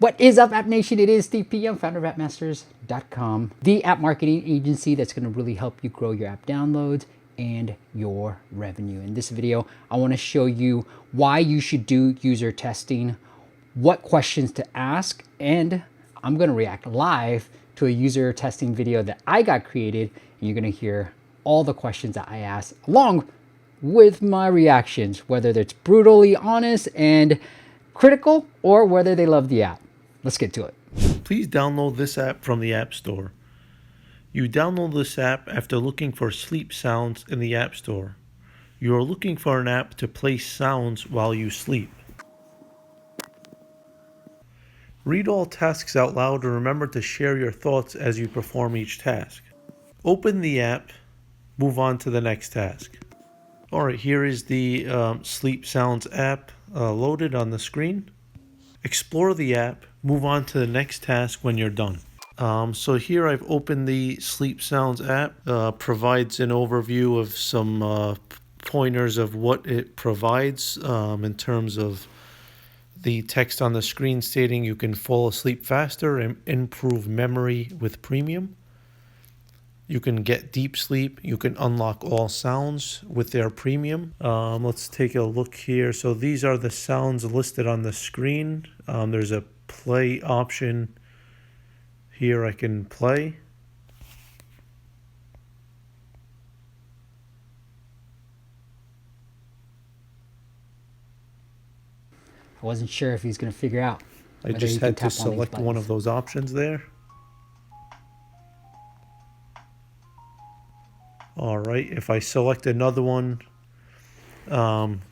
What is up, App Nation? It is Steve P. Young, founder of appmasters.com, the app marketing agency that's going to really help you grow your app downloads and your revenue. In this video, I want to show you why you should do user testing, what questions to ask, and I'm going to react live to a user testing video that I got created, and you're going to hear all the questions that I asked along with my reactions, whether it's brutally honest and critical or whether they love the app. Let's get to it. Please download this app from the App Store. You download this app after looking for sleep sounds in the App Store. You are looking for an app to play sounds while you sleep. Read all tasks out loud and remember to share your thoughts as you perform each task. Open the app, move on to the next task. Alright, here is the Sleep Sounds app loaded on the screen. Explore the app, move on to the next task when you're done. So here I've opened the Sleep Sounds app. Provides an overview of some pointers of what it provides in terms of the text on the screen stating you can fall asleep faster and improve memory with premium. You can get deep sleep. You can unlock all sounds with their premium. Let's take a look here. So these are the sounds listed on the screen. There's a play option here. I can play. I wasn't sure if he's going to figure out. I just had to select one of those options there. All right, if I select another one,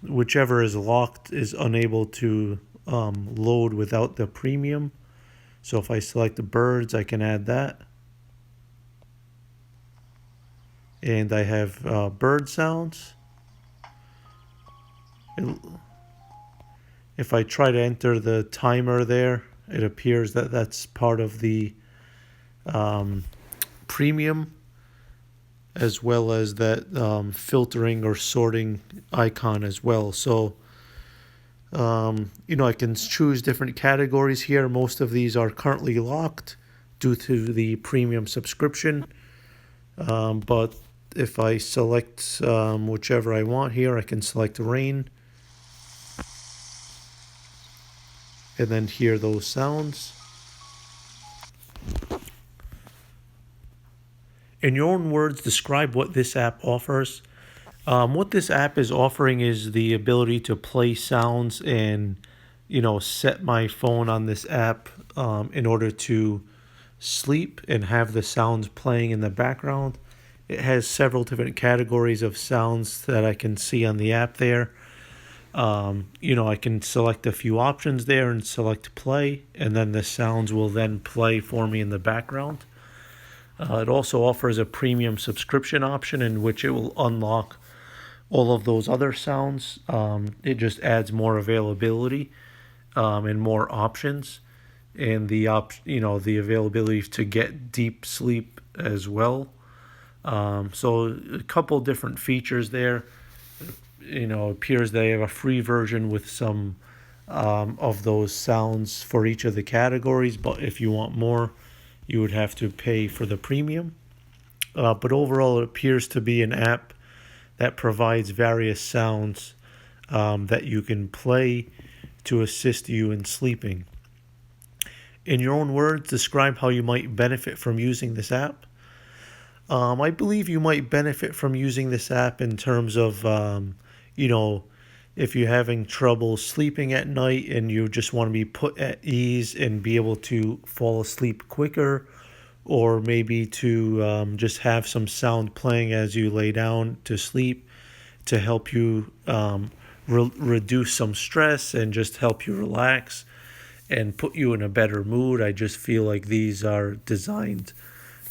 whichever is locked is unable to load without the premium. So if I select the birds, I can add that. And I have bird sounds. If I try to enter the timer there, it appears that that's part of the premium, as well as that filtering or sorting icon as well. So, I can choose different categories here. Most of these are currently locked due to the premium subscription. But if I select whichever I want here, I can select rain and then hear those sounds. In your own words, describe what this app offers. What this app is offering is the ability to play sounds and, set my phone on this app in order to sleep and have the sounds playing in the background. It has several different categories of sounds that I can see on the app there. I can select a few options there and select play, and then the sounds will then play for me in the background. It also offers a premium subscription option in which it will unlock all of those other sounds. It just adds more availability and more options, and the availability to get deep sleep as well. So a couple different features there. It appears they have a free version with some of those sounds for each of the categories, but if you want more, you would have to pay for the premium. But overall, it appears to be an app that provides various sounds that you can play to assist you in sleeping. In your own words, describe how you might benefit from using this app. I believe you might benefit from using this app in terms of, if you're having trouble sleeping at night and you just want to be put at ease and be able to fall asleep quicker, or maybe to just have some sound playing as you lay down to sleep to help you reduce some stress and just help you relax and put you in a better mood. I just feel like these are designed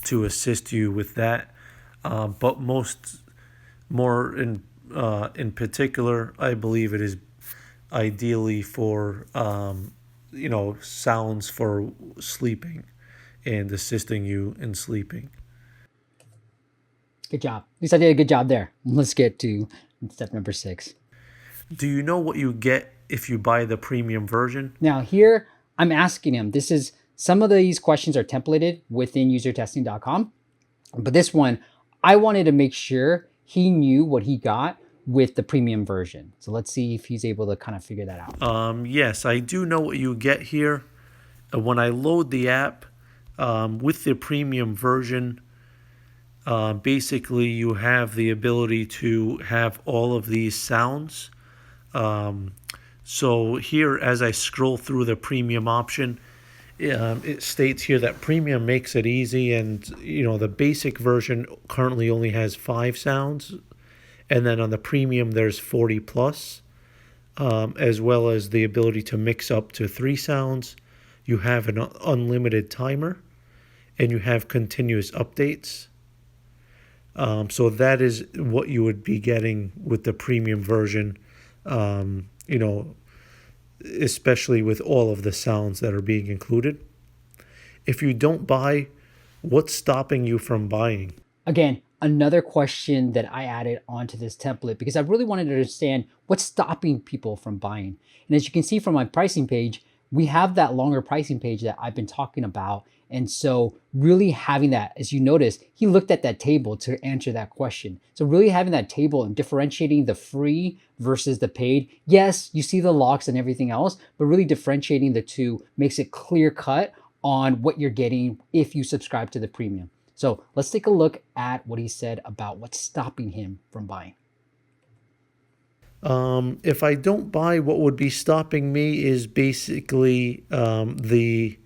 to assist you with that. But more in particular, I believe it is ideally for sounds for sleeping and assisting you in sleeping. Good job. At least I did a good job there. Let's get to step number 6. Do you know what you get if you buy the premium version? Now here, I'm asking him, some of these questions are templated within usertesting.com, but this one, I wanted to make sure he knew what he got with the premium version. So let's see if he's able to kind of figure that out. Yes, I do know what you get here. When I load the app with the premium version, basically you have the ability to have all of these sounds. So here, as I scroll through the premium option, it states here that premium makes it easy, and the basic version currently only has 5 sounds, and then on the premium there's 40 plus, as well as the ability to mix up to 3 sounds. You have an unlimited timer, and you have continuous updates. So that is what you would be getting with the premium version, especially with all of the sounds that are being included. If you don't buy, what's stopping you from buying? Again, another question that I added onto this template because I really wanted to understand what's stopping people from buying. And as you can see from my pricing page, we have that longer pricing page that I've been talking about. And so really having that, as you notice, he looked at that table to answer that question. So really having that table and differentiating the free versus the paid. Yes, you see the locks and everything else, but really differentiating the two makes it clear cut on what you're getting if you subscribe to the premium. So let's take a look at what he said about what's stopping him from buying. If I don't buy, what would be stopping me is basically the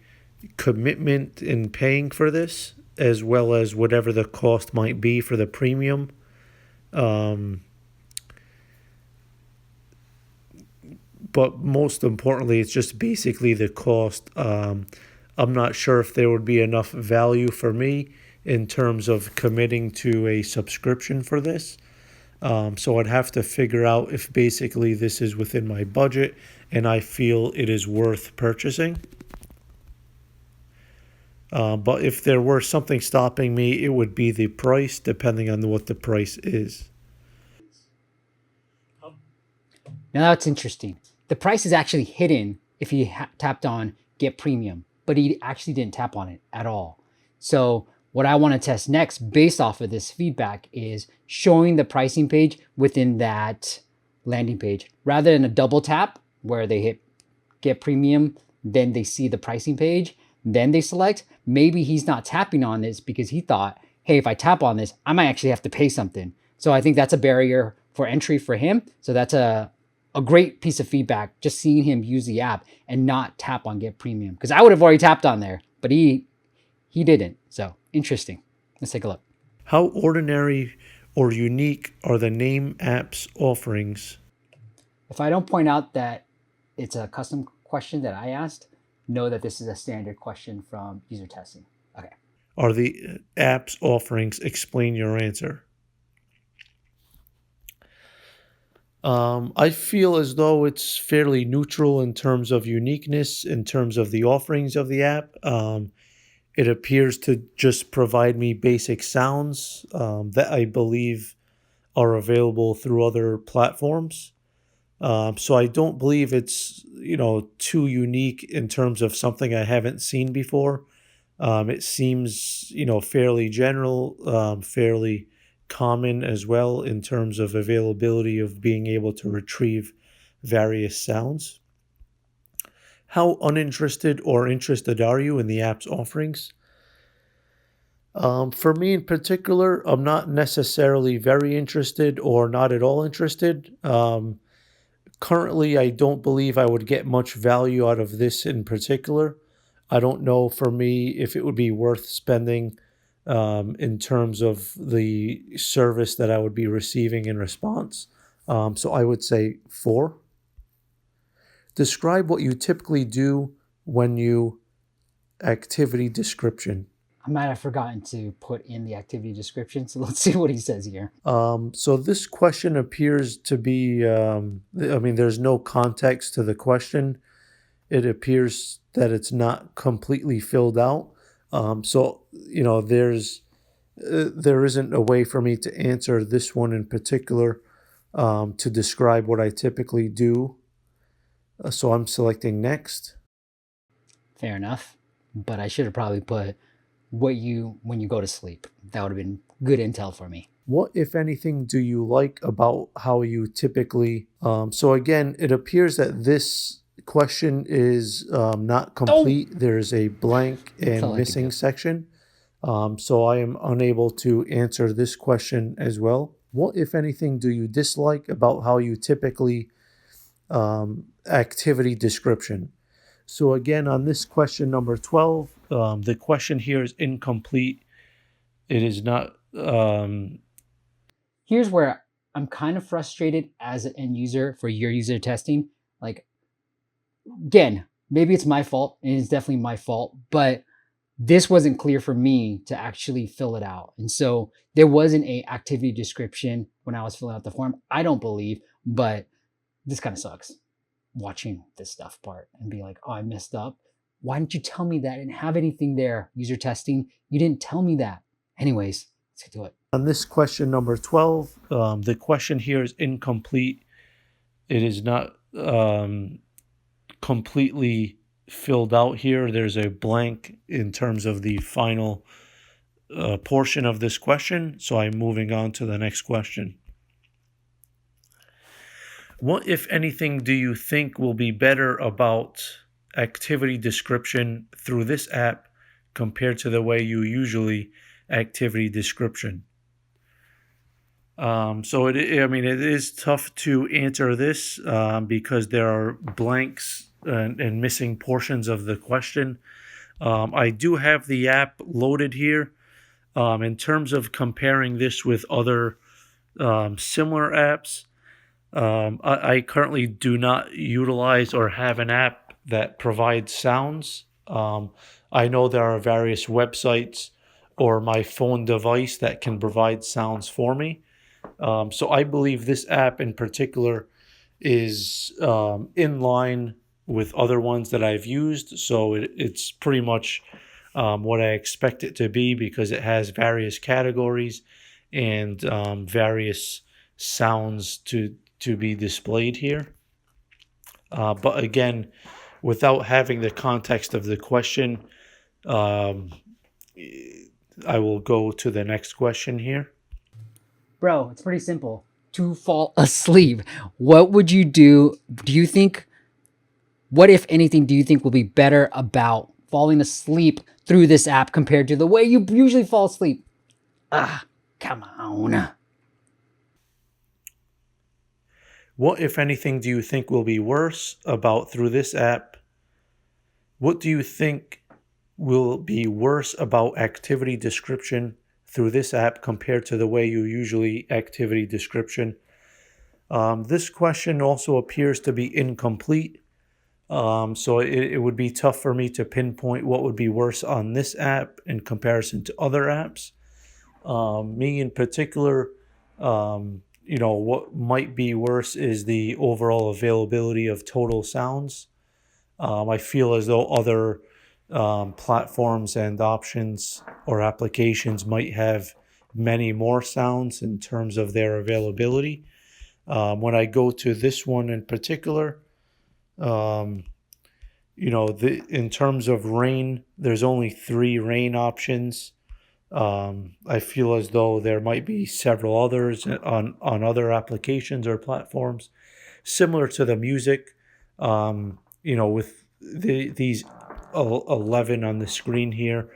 commitment in paying for this, as well as whatever the cost might be for the premium. But most importantly, it's just basically the cost. I'm not sure if there would be enough value for me in terms of committing to a subscription for this. So I'd have to figure out if basically this is within my budget and I feel it is worth purchasing. But if there were something stopping me, it would be the price, depending on what the price is. Now that's interesting. The price is actually hidden if he tapped on Get Premium, but he actually didn't tap on it at all. So what I want to test next based off of this feedback is showing the pricing page within that landing page rather than a double tap where they hit Get Premium, then they see the pricing page, then they select. Maybe he's not tapping on this because he thought, hey, if I tap on this, I might actually have to pay something. So I think that's a barrier for entry for him. So that's a great piece of feedback, just seeing him use the app and not tap on Get Premium. Because I would have already tapped on there, but he didn't. So interesting. Let's take a look. How ordinary or unique are the Name app's offerings? If I don't point out that it's a custom question that I asked, know that this is a standard question from UserTesting. Okay. Are the app's offerings? Explain your answer. I feel as though it's fairly neutral in terms of uniqueness, in terms of the offerings of the app. It appears to just provide me basic sounds that I believe are available through other platforms. So I don't believe it's too unique in terms of something I haven't seen before. It seems fairly general, fairly common as well in terms of availability of being able to retrieve various sounds. How uninterested or interested are you in the app's offerings? For me in particular, I'm not necessarily very interested or not at all interested. Currently, I don't believe I would get much value out of this in particular. I don't know for me if it would be worth spending in terms of the service that I would be receiving in response. So I would say 4. Describe what you typically do when you activity description. I might have forgotten to put in the activity description. So let's see what he says here. So this question appears to be, there's no context to the question. It appears that it's not completely filled out. There isn't a way for me to answer this one in particular to describe what I typically do. So I'm selecting next. Fair enough. But I should have probably put when you go to sleep. That would have been good intel for me. What, if anything, do you like about how you typically? So again, it appears that this question is not Oh, complete. There's a blank that's all and I could missing do. section. So I am unable to answer this question as well. What, if anything, do you dislike about how you typically activity description? So again, on this question number 12, the question here is incomplete. It is not. Here's where I'm kind of frustrated as an end user for your user testing. Like, again, maybe it's my fault, and it's definitely my fault, but this wasn't clear for me to actually fill it out. And so there wasn't a activity description when I was filling out the form. I don't believe, but this kind of sucks watching this stuff part and be like, oh, I messed up. Why didn't you tell me that? I didn't have anything there. User testing. You didn't tell me that. Anyways, let's get to it. On this question number 12, the question here is incomplete. It is not completely filled out here. There's a blank in terms of the final portion of this question. So I'm moving on to the next question. What, if anything, do you think will be better about activity description through this app compared to the way you usually activity description? So it is tough to answer this because there are blanks and missing portions of the question. I do have the app loaded here. In terms of comparing this with other similar apps, I currently do not utilize or have an app that provides sounds. I know there are various websites or my phone device that can provide sounds for me. So I believe this app in particular is in line with other ones that I've used. So it's pretty much what I expect it to be because it has various categories and various sounds to be displayed here. But again, without having the context of the question, I will go to the next question here. Bro, it's pretty simple. To fall asleep, what would you do? Do you think, what, if anything, do you think will be better about falling asleep through this app compared to the way you usually fall asleep? Ah, come on. What, if anything, do you think will be worse about through this app? What do you think will be worse about activity description through this app compared to the way you usually activity description? This question also appears to be incomplete. So it would be tough for me to pinpoint what would be worse on this app in comparison to other apps. Me in particular, what might be worse is the overall availability of total sounds. I feel as though other platforms and options or applications might have many more sounds in terms of their availability. When I go to this one in particular, in terms of rain, there's only 3 rain options. I feel as though there might be several others on other applications or platforms, similar to the music. With these 11 on the screen here,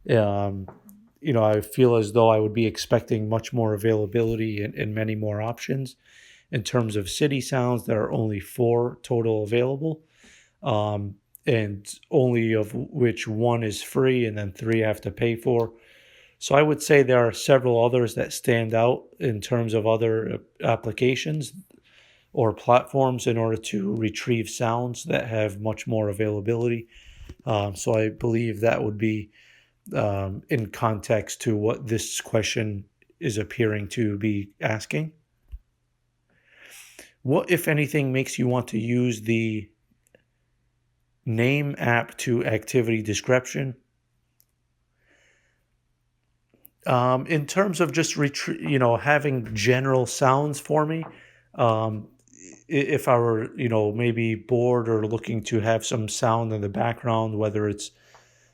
I feel as though I would be expecting much more availability and many more options. In terms of city sounds, there are only 4 total available, and only of which 1 is free and then 3 I have to pay for. So I would say there are several others that stand out in terms of other applications or platforms in order to retrieve sounds that have much more availability. So I believe that would be in context to what this question is appearing to be asking. What, if anything, makes you want to use the name app to activity description? In terms of just having general sounds for me, if I were, maybe bored or looking to have some sound in the background, whether it's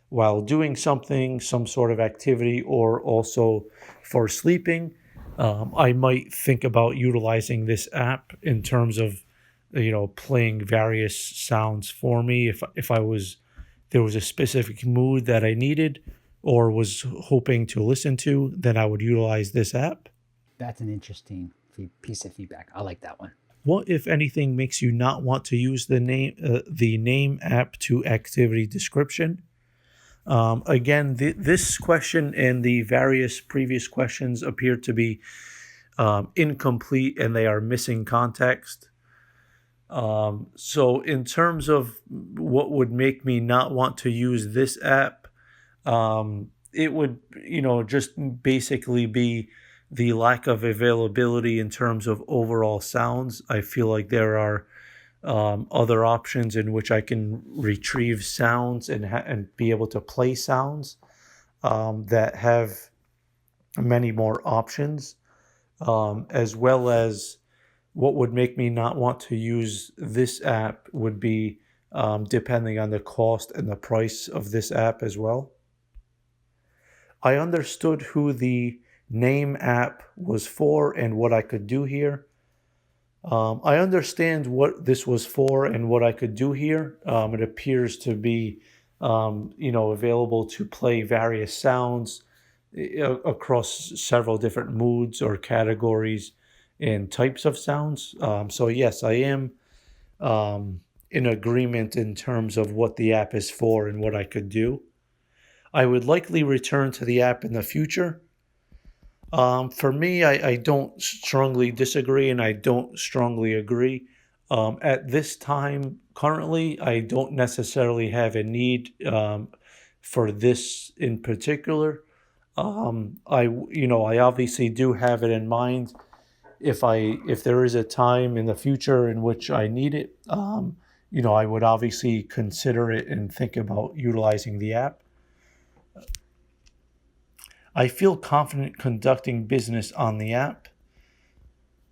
while doing something, some sort of activity, or also for sleeping, I might think about utilizing this app in terms of, playing various sounds for me. If there was a specific mood that I needed or was hoping to listen to, then I would utilize this app. That's an interesting piece of feedback. I like that one. What, if anything, makes you not want to use the name app to activity description? Again, this question and the various previous questions appear to be incomplete and they are missing context. So in terms of what would make me not want to use this app, it would, just basically be the lack of availability in terms of overall sounds. I feel like there are other options in which I can retrieve sounds and be able to play sounds that have many more options, as well as what would make me not want to use this app would be depending on the cost and the price of this app as well. I understood who the name app was for and what I could do here. I understand what this was for and what I could do here. It appears to be, available to play various sounds across several different moods or categories and types of sounds. So yes, I am in agreement in terms of what the app is for and what I could do. I would likely return to the app in the future. For me, I don't strongly disagree and I don't strongly agree. At this time, currently, I don't necessarily have a need for this in particular. I obviously do have it in mind. If there is a time in the future in which I need it, I would obviously consider it and think about utilizing the app. I feel confident conducting business on the app.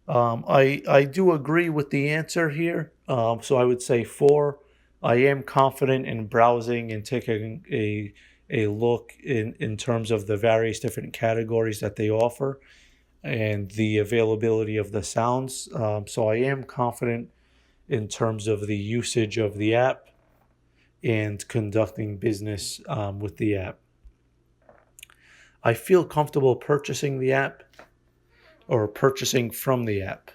I do agree with the answer here. So I would say 4. I am confident in browsing and taking a look in terms of the various different categories that they offer and the availability of the sounds. So I am confident in terms of the usage of the app and conducting business with the app. I feel comfortable purchasing the app or purchasing from the app.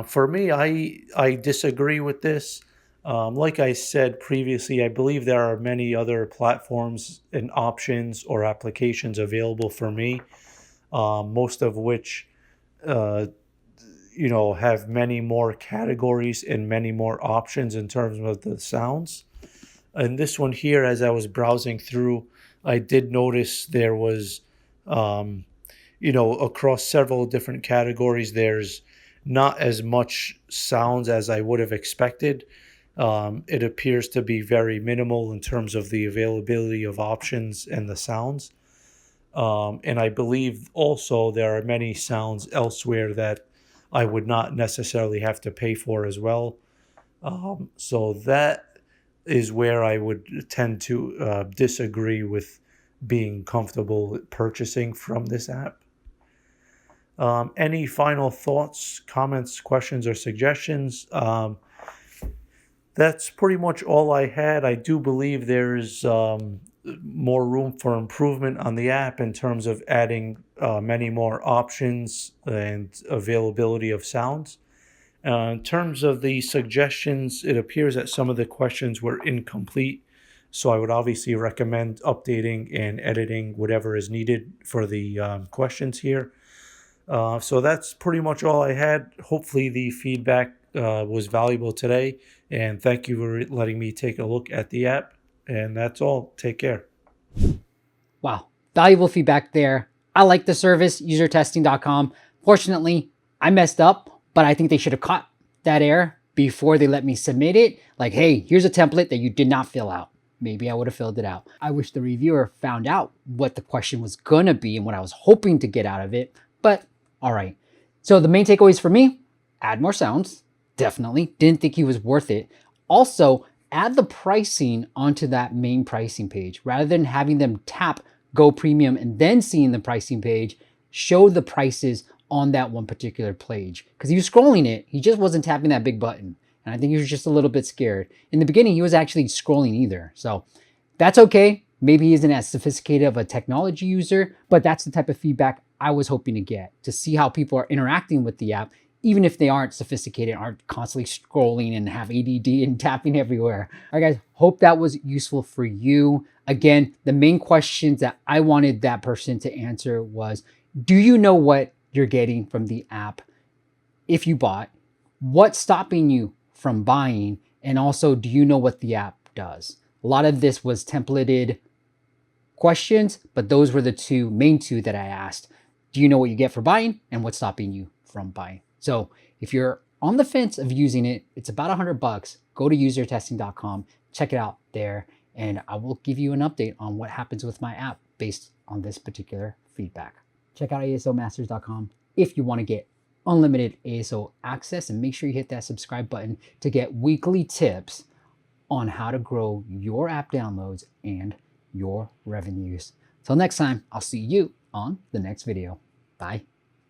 For me, I disagree with this. Like I said previously, I believe there are many other platforms and options or applications available for me, most of which, have many more categories and many more options in terms of the sounds. And this one here, as I was browsing through, I did notice there was, across several different categories, there's not as much sounds as I would have expected. It appears to be very minimal in terms of the availability of options and the sounds. And I believe also there are many sounds elsewhere that I would not necessarily have to pay for as well. So that is where I would tend to disagree with being comfortable purchasing from this app. Any final thoughts, comments, questions, or suggestions? That's pretty much all I had. I do believe there's more room for improvement on the app in terms of adding many more options and availability of sounds. In terms of the suggestions, it appears that some of the questions were incomplete. So I would obviously recommend updating and editing whatever is needed for the questions here. So that's pretty much all I had. Hopefully the feedback was valuable today. And thank you for letting me take a look at the app. And that's all. Take care. Wow, valuable feedback there. I like the service, UserTesting.com. Fortunately, I messed up, but I think they should have caught that error before they let me submit it. Like, hey, here's a template that you did not fill out. Maybe I would have filled it out. I wish the reviewer found out what the question was gonna be and what I was hoping to get out of it, but all right. So the main takeaways for me, add more sounds, Definitely didn't think he was worth it. Also, add the pricing onto that main pricing page rather than having them tap Go Premium and then seeing the pricing page. Show the prices on that one particular page because he was scrolling it. He just wasn't tapping that big button. And I think he was just a little bit scared. In the beginning, he was actually scrolling either. So that's okay. Maybe he isn't as sophisticated of a technology user, but that's the type of feedback I was hoping to get to see how people are interacting with the app, even if they aren't sophisticated, aren't constantly scrolling and have ADD and tapping everywhere. All right, guys, hope that was useful for you. Again, the main questions that I wanted that person to answer was, do you know what you're getting from the app if you bought? What's stopping you from buying? And also, do you know what the app does? A lot of this was templated questions, but those were the main two that I asked. Do you know what you get for buying and what's stopping you from buying? So if you're on the fence of using it, it's about $100. Go to usertesting.com, check it out there, and I will give you an update on what happens with my app based on this particular feedback. Check out asomasters.com if you want to get unlimited ASO access, and make sure you hit that subscribe button to get weekly tips on how to grow your app downloads and your revenues. Till next time, I'll see you on the next video. Bye.